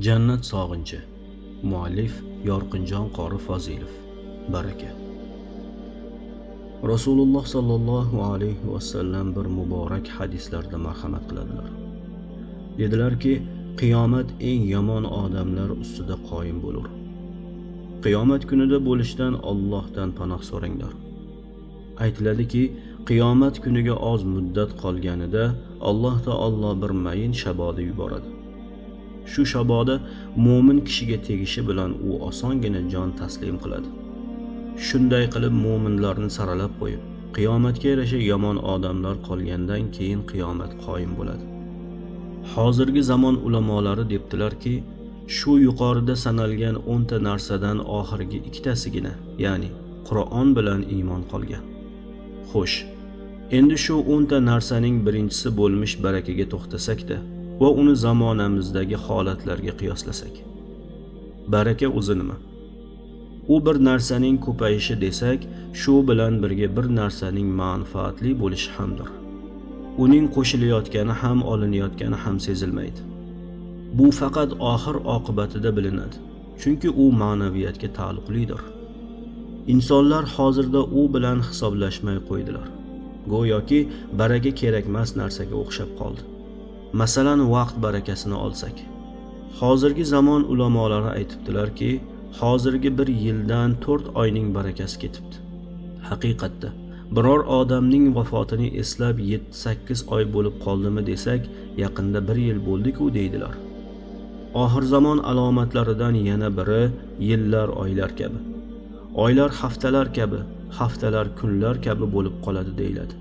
Jannat sog'inchi. Muallif Yorqinjon qori Fozilov. Baraka. Rasululloh sallallohu alayhi vasallam bir muborak hadislarda marhamat qiladilar. Dedilarki, qiyomat eng yomon odamlar ustida qoyim bo'lur. Qiyomat kunida bo'lishdan Allohdan panoh so'ranglar. Aytiladiki, qiyomat kuniga oz muddat qolganida Alloh taolo bir mayin shaboda yuboradi. Shu shaboda mo'min kishiga tegishi bilan u osongina jon taslim qiladi. Shunday qilib mo'minlarni saralab qo'yib, qiyomatga yarasha yomon odamlar qolgandan keyin qiyomat qoyim bo'ladi. Hozirgi zamon ulamolari debdilarki, shu yuqorida sanalgan 10 ta narsadan oxirgi ikkitasigina, ya'ni Qur'on bilan iymon qolgan. Xo'sh, endi shu 10 ta narsaning birinchisi bo'lmish barakaga to'xtasak-da va uni zamonamizdagi holatlarga qiyoslasak. Baraka o'zi nima? U bir narsaning ko'payishi desak, shu bilan birga bir narsaning manfaatli bo'lishi hamdir. Uning qo'shilayotgani ham olinayotgani ham sezilmaydi. Bu faqat oxir oqibatida bilinadi, chunki u ma'naviyatga taalluqlidir. Insonlar hozirda u bilan hisoblashmay qo'ydilar. Go'yoki baraka kerakmas narsaga o'xshab qoldi. Masalan, vaqt barakasini olsak. Hozirgi zamon ulamolari aytibdilarki, hozirgi bir yildan 4 oyning barakasi ketibdi. Haqiqatda, biror odamning vafotini eslab 7-8 oy bo'lib qoldimi desak, yaqinda 1 yil bo'ldi-ku deydilar. Oxir zamon alomatlaridan yana biri yillar oylar kabi, oylar haftalar kabi, haftalar kunlar kabi bo'lib qoladi deyiladi.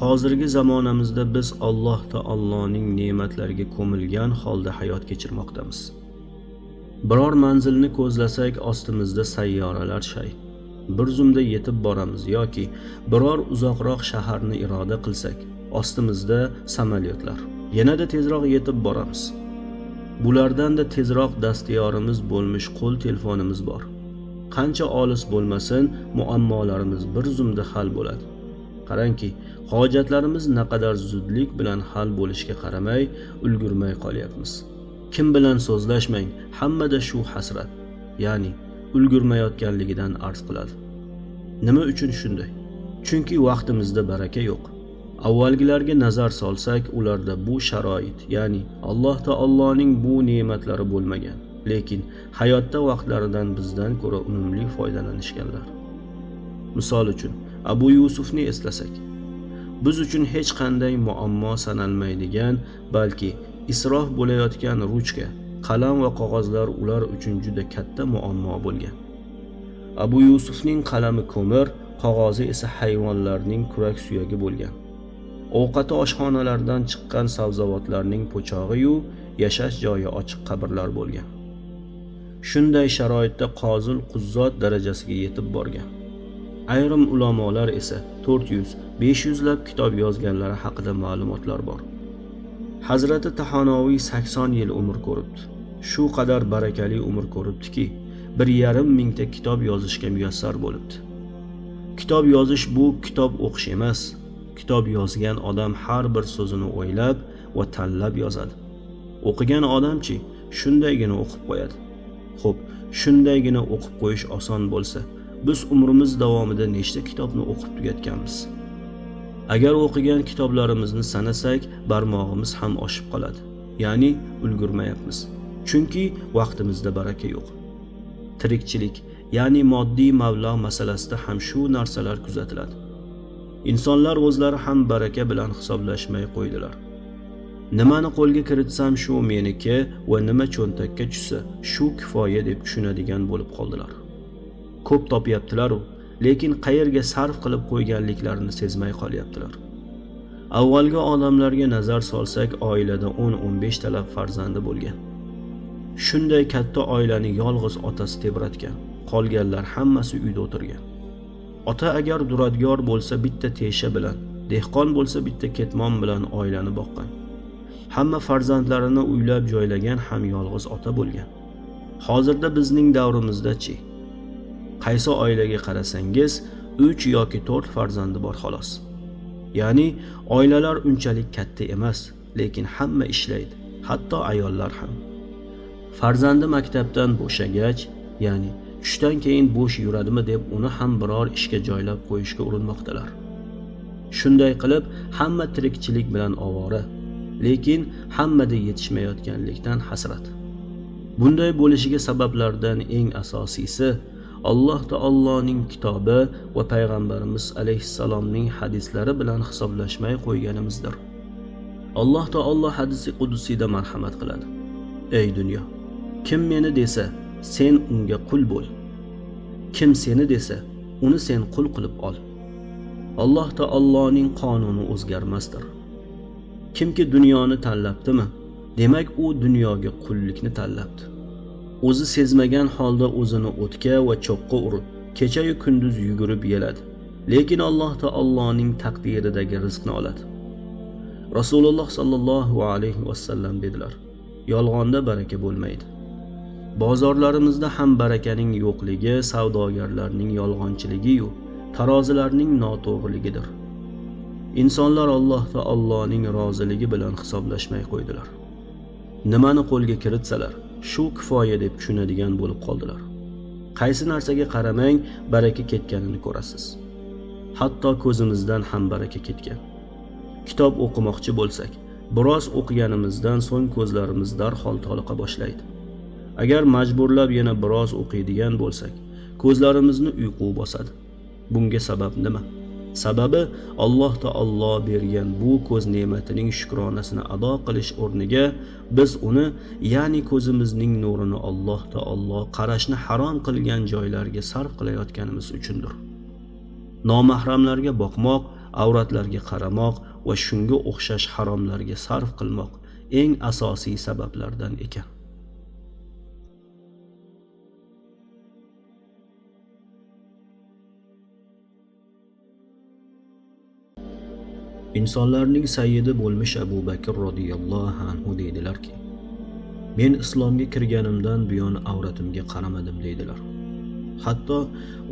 Hozirgi zamonamizda biz Alloh taoloning ne'matlariga ko'milgan holda hayot kechirmoqdamiz. Biror manzilni ko'zlasak, ostimizda sayyoralar shay. Bir zumda yetib boramiz yoki biror uzoqroq shaharni iroda qilsak, ostimizda samolyotlar. Yanada tezroq yetib boramiz. Bulardan da tezroq dastyorimiz bo'lmish qo'l telefonimiz bor. Qancha olis bo'lmasin, muammolarimiz bir zumda hal bo'ladi. Qarangki, hojatlarimiz naqadar zudlik bilan hal bo'lishiga qaramay, ulgurmay qolyapmiz. Kim bilan so'zlashmang, hammada shu hasrat, ya'ni ulgurmayotganligidan arz qiladi. Nima uchun shunday? Chunki vaqtimizda baraka yo'q. Avvalgilarga nazar solsak, ularda bu sharoit, ya'ni Alloh taoloning bu ne'matlari bo'lmagan, lekin hayotda vaqtlaridan bizdan ko'ra unumli foydalanishganlar. Misol uchun, Abu Yusufni eslasak, biz uchun hech qanday muammo sanalmaydigan, balki isrof bo'layotgan ruchka, qalam va qog'ozlar ular uchun juda katta muammo bo'lgan. Abu Yusufning qalami ko'mir, qog'ozi esa hayvonlarning kurak suyagi bo'lgan. Ovqati oshxonalardan chiqqan sabzavotlarning po'chog'i-yu yashash joyi ochiq qabrlar bo'lgan. Shunday sharoitda qozil quzzot darajasiga yetib borgan. Ayrim ulamolar esa 400-500 lab kitob yozganlari haqida ma'lumotlar bor. Hazrati Tahonoviy 80 yil umr ko'ribdi. Shu qadar barakali umr ko'ribdiki, 1,5 mingta kitob yozishga muyassar bo'libdi. Kitob yozish bu kitob o'qish emas. Kitob yozgan odam har bir so'zini o'ylab va tanlab yozadi. O'qigan odamchi shundaygina o'qib qo'yadi. Xo'p, shundaygina o'qib qo'yish oson bo'lsa, biz umrimiz davomida nechta kitobni o'qib tugatganmiz? Agar o'qigan kitoblarimizni sanasak, barmog'imiz ham oshib qoladi. Ya'ni ulgurmayapmiz. Chunki vaqtimizda baraka yo'q. Tirikchilik, ya'ni moddiy mablag' masalasida ham shu narsalar kuzatiladi. Insonlar o'zlari ham baraka bilan hisoblashmay qo'ydilar. Nimani qo'lga kiritsam shu meniki va nima cho'ntakka tushsa shu kifoya deb tushunadigan bo'lib qoldilar. Ko'p topyaptilar-u, lekin qayerga sarf qilib qo'yganliklarini sezmay qolyaptilar. Avvalgi odamlarga nazar solsak, oilada 10-15 talab farzandi bo'lgan. Shunday katta oilani yolg'iz otasi tebratgan, qolganlar hammasi uyda o'tirgan. Ota agar duradgor bo'lsa bitta tesha bilan, dehqon bo'lsa bitta ketmon bilan oilani boqqan. Hamma farzandlarini uylab joylagan ham yolg'iz ota bo'lgan. Hozirda bizning davrimizda-chi? Qaysi oilaga qarasangiz 3 yoki 4 farzandi bor xolos. Ya'ni oilalar unchalik katta emas, lekin hamma ishlaydi, hatto ayollar ham. Farzandi maktabdan bo'shagach, ya'ni tushdan keyin bo'sh yuradimi deb uni ham biror ishga joylab qo'yishga urinmoqdalar. Shunday qilib hamma tirikchilik bilan ovora, lekin hammada yetishmayotganlikdan hasrat. Bunday bo'lishiga sabablardan eng asosiysi Alloh taoloning kitobi va payg'ambarimiz alayhissalomning hadislari bilan hisoblashmay qo'yganimizdir. Alloh taolo hadisi qudusiyda marhamat qiladi. Ey dunyo, kim meni desa, sen unga qul bo'l. Kim seni desa, uni sen qul qilib ol. Alloh taoloning qonuni o'zgarmasdir. Kimki dunyoni tanlabdimi, demak u dunyoga qullikni tanlabdi. O'zi sezmagan holda o'zini o'tga va cho'qqa urib, kecha-yu kunduz yugurib yeladi. Lekin Alloh taoloning taqdiridagi rizqni oladi. Rasululloh sallallohu alayhi vasallam dedilar: yolg'onda baraka bo'lmaydi. Bozorlarimizda ham barakaning yo'qligi savdogarlarning yolg'onchiligi-yu tarozilarning noto'g'riligidir. Insonlar Alloh taoloning roziligi bilan hisoblashmay qo'ydilar. Nimani qo'lga kiritsalar, shu kifoya deb tushunadigan bo'lib qoldilar. Qaysi narsaga qaramang, baraka ketganini ko'rasiz. Hatto ko'zimizdan ham baraka ketgan. Kitob o'qimoqchi bo'lsak, biroz o'qiganimizdan so'ng ko'zlarimiz darhol toliqa boshlaydi. Agar majburlab yana biroz o'qiydigan bo'lsak, ko'zlarimizni uyqu bosadi. Bunga sabab nima? Sababi Alloh taolo bergan bu ko'z ne'matining shukronasini ado qilish o'rniga biz uni, ya'ni ko'zimizning nurini Alloh taolo qarashni harom qilgan joylarga sarf qilayotganimiz uchundir. Nomahramlarga boqmoq, avratlarga qaramoq va shunga o'xshash haromlarga sarf qilmoq eng asosiy sabablardan ekan. İnsonlarning sayyidi bo'lmish Abu Bakr radhiyallohu anhu deydilarki: men islomga kirganimdan buyon avratimga qaramadim deydilar. Hatto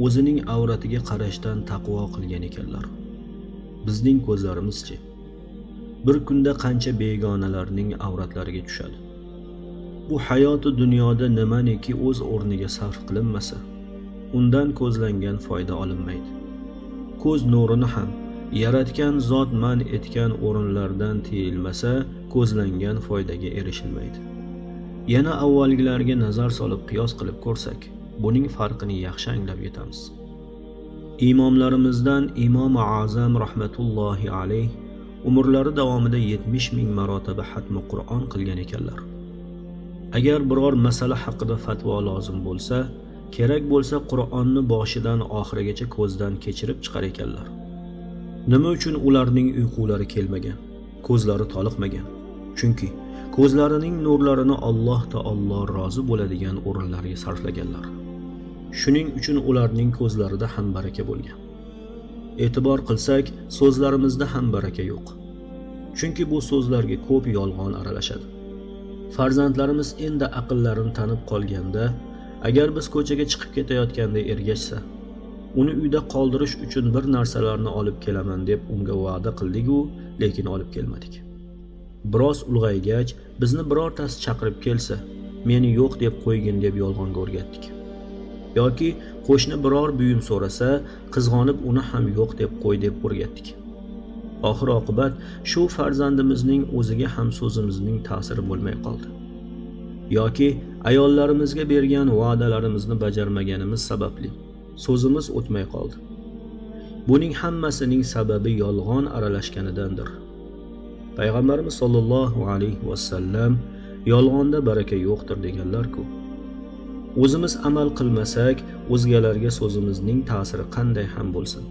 o'zining avratiga qarashdan taqvo qilgan ekanlar. Bizning ko'zlarimizchi bir kunda qancha begonalarning avratlariga tushadi. Bu hayoti dunyoda nimaniki o'z o'rniga sarf qilinmasa, undan ko'zlangan foyda olinmaydi. Ko'z nurini ham yaratgan zot man etgan o'rinlardan tiyilmasa, ko'zlangan foydaga erishilmaydi. Yana avvalgilarga nazar solib qiyos qilib ko'rsak, buning farqini yaxshi anglab yetamiz. Imomlarimizdan Imom Azam rahmatullohi alayh umrlari davomida 70 ming marotaba xatmi Qur'on qilgan ekanlar. Agar biror masala haqida fatvo lozim bo'lsa, kerak bo'lsa Qur'onni boshidan oxirigacha ko'zdan kechirib chiqar ekanlar. Nima uchun ularning uyqulari kelmagan, ko'zlari toliqmagan? Chunki ko'zlarining nurlarini Alloh taolo rozi bo'ladigan o'rinlarga sarflaganlar. Shuning uchun ularning ko'zlarida ham baraka bo'lgan. E'tibor qilsak, so'zlarimizda ham baraka yo'q. Chunki bu so'zlarga ko'p yolg'on aralashadi. Farzandlarimiz endi aqllarini tanib qolganda, agar biz ko'chaga chiqib ketayotganda ergashsa, uni uyda qoldirish uchun bir narsalarni olib kelaman deb unga va'da qildik-ku, lekin olib kelmadik. Biroz ulg'aygach, bizni birortasi chaqirib kelsa, meni yo'q deb qo'ygin deb yolg'onga o'rgatdik. Yoki qo'shni biror buyum so'rasa, qizg'onib uni ham yo'q deb qo'y deb o'rgatdik. Oxir oqibat shu farzandimizning o'ziga ham so'zimizning ta'siri bo'lmay qoldi. Yoki ayollarimizga bergan va'dalarimizni bajarmaganimiz sababli so'zimiz o'tmay qoldi. Buning hammasining sababi yolg'on aralashganidandir. Payg'ambarimiz sollallohu alayhi vasallam yolg'onda baraka yo'qdir deganlar-ku. O'zimiz amal qilmasak, o'zgalarga so'zimizning ta'siri qanday ham bo'lsin.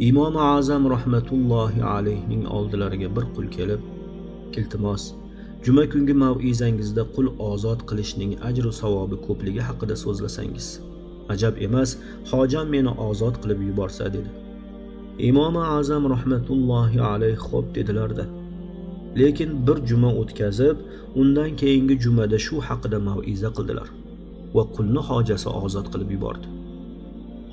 Imom Azam rahmatullohi alayhning oldilariga bir qul kelib, iltimos, juma kungi mav'izangizda qul ozod qilishning ajr va savobi ko'pligi haqida so'zlasangiz. Ajab emas, hojam meni ozod qilib yuborsa dedi. Imom Azam rahmatullohi alayh xo'p dedilar-da. Lekin bir juma o'tkazib, undan keyingi jumada shu haqida mav'iza qildilar va qulni hojasi ozod qilib yubordi.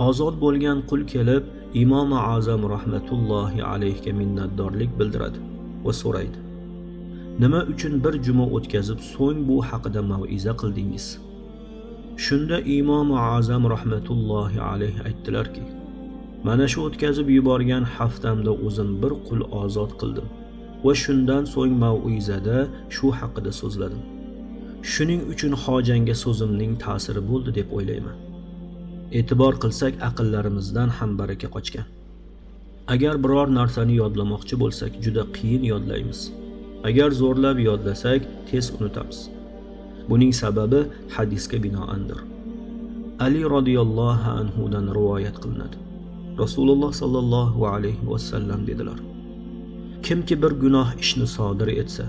Ozod bo'lgan qul kelib, Imom Azam rahmatullohi alayhga minnatdorlik bildiradi va so'raydi: Nima uchun bir juma o'tkazib so'ng bu haqida mav'iza qildingiz? Shunda Imom Azam rahmatullohi alayhi aytdilarki, mana shu o'tkazib yuborgan haftamda o'zim bir qul ozod qildim va shundan so'ng mav'izada shu haqida so'zladim. Shuning uchun hojanga so'zimning ta'siri bo'ldi deb o'ylayman. E'tibor qilsak, aqllarimizdan ham baraka qochgan. Agar biror narsani yodlamoqchi bo'lsak, juda qiyin yodlaymiz. Agar zo'rlab yodlasak, tez unutamiz. Buning sababi hadisga binoandir. Ali radhiyallohu anhu dan rivoyat qilinadi. Rasululloh sallallohu alayhi vasallam dedilar: Kimki bir gunoh ishni sodir etsa,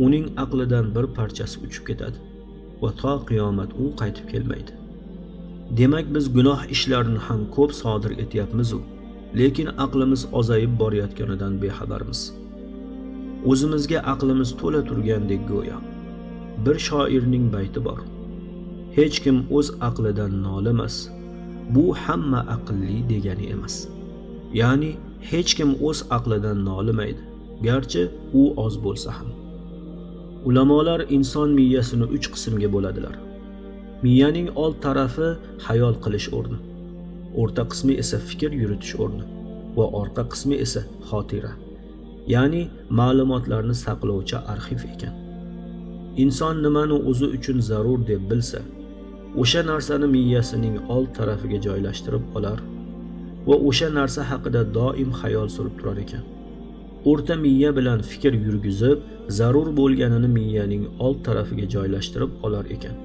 uning aqlidan bir parchasi uchib ketadi va to qiyomat u qaytib kelmaydi. Demak, biz gunoh ishlarni ham ko'p sodir etyapmiz, lekin aqlimiz ozayib borayotganidan bexabarmiz. O'zimizga aqlimiz to'la turgandek go'yo. Bir shoirning bayti bor: Hech kim o'z aqlidan nolimas, bu hamma aqlli degani emas. Ya'ni hech kim o'z aqlidan nolimaydi, garchi u oz bo'lsa ham. Ulamolar inson miyasini 3 qismga bo'ladilar. Miyaning old tarafi hayol qilish o'rni, o'rta qismi esa fikr yuritish o'rni va orqa qismi esa xotira, ya'ni ma'lumotlarni saqlovchi arxiv ekan. Inson nimani o'zi uchun zarur deb bilsa, o'sha narsani miyasining old tarafiga joylashtirib olar va o'sha narsa haqida doim xayol surib turar ekan. O'rta miya bilan fikr yurgizib, zarur bo'lganini miyaning old tarafiga joylashtirib olar ekan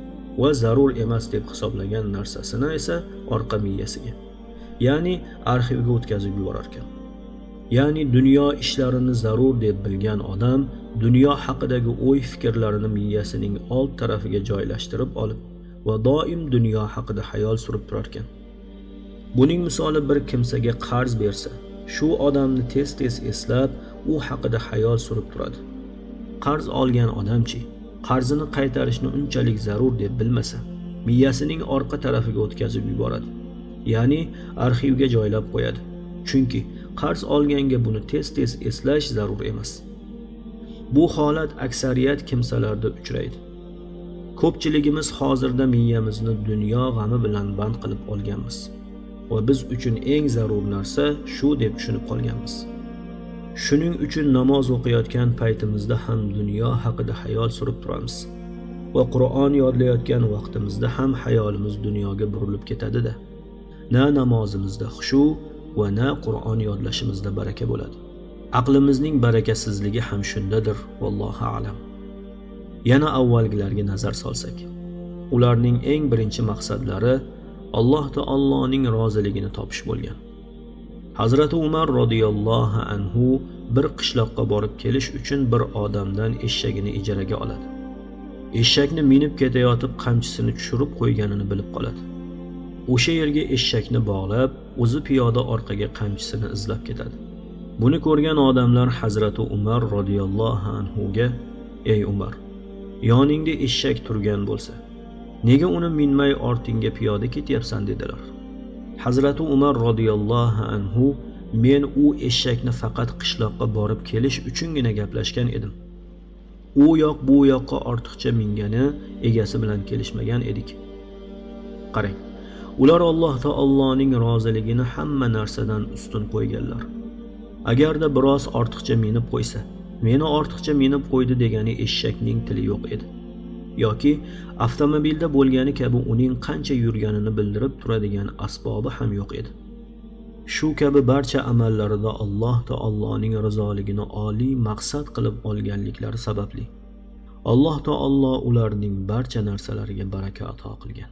va zarur emas deb hisoblagan narsasini esa orqa miyasiga, ya'ni arxivga o'tkazib yuborar ekan. Ya'ni dunyo ishlarini zarur deb bilgan odam dunyo haqidagi o'y-fikrlarini miyasining old tarafiga joylashtirib olib va doim dunyo haqida xayol surib turar ekan. Buning misoli, bir kimsaga qarz bersa, shu odamni tez-tez eslab, u haqida xayol surib turadi. Qarz olgan odamchi, qarzini qaytarishni unchalik zarur deb bilmasa, miyasining orqa tarafiga o'tkazib yuboradi, ya'ni arxivga joylab qo'yadi. Chunki qarz olganga buni tez-tez eslash zarur emas. Bu holat aksariyat kimsalarda uchraydi. Ko'pchiligimiz hozirda miyamizni dunyo g'ami bilan band qilib olganmiz va biz uchun eng zarur narsa shu deb tushunib qolganmiz. Shuning uchun namoz o'qiyotgan paytimizda ham dunyo haqida xayol surib turamiz va Qur'on yodlayotgan vaqtimizda ham xayolimiz dunyoga burilib ketadi-da. Na namozimizda xushu va na Qur'on yodlashimizda baraka bo'ladi. Aqlimizning barakasizligi ham shundadir, vallohu a'lam. Yana avvalgilarga nazar solsak, ularning eng birinchi maqsadlari Alloh taoloning roziligini topish bo'lgan. Hazrati Umar radhiyallohu anhu bir qishloqqa borib kelish uchun bir odamdan eshagini ijaraga oladi. Eshakni minib ketayotib qamchisini tushirib qo'yganini bilib qoladi. O'sha yerga eshakni bog'lab, o'zi piyoda orqaga qamchisini izlab ketadi. Buni ko'rgan odamlar Hazrati Umar radhiyallohu anhuga: "Ey Umar, yoningda eshak turgan bo'lsa, nega uni minmay ortingga piyoda ketyapsan?" dedilar. Hazrati Umar radhiyallohu anhu: "Men u eshakni faqat qishloqqa borib kelish uchungina gaplashgan edim. U yoq bu yoqqa ortiqcha mingani egasi bilan kelishmagan edik." Qarang, ular Alloh taoloning roziligini hamma narsadan ustun qo'yganlar. Agarda biroz ortiqcha minib qo'ysa, meni ortiqcha minib qo'ydi degani eshakning tili yo'q edi. Yoki avtomobilda bo'lgani kabi uning qancha yurganini bildirib turadigan asbobi ham yo'q edi. Shu kabi barcha amallarida Alloh taoloning rizoligini oliy maqsad qilib olganliklari sababli Alloh taolo ularning barcha narsalariga baraka ato qilgan.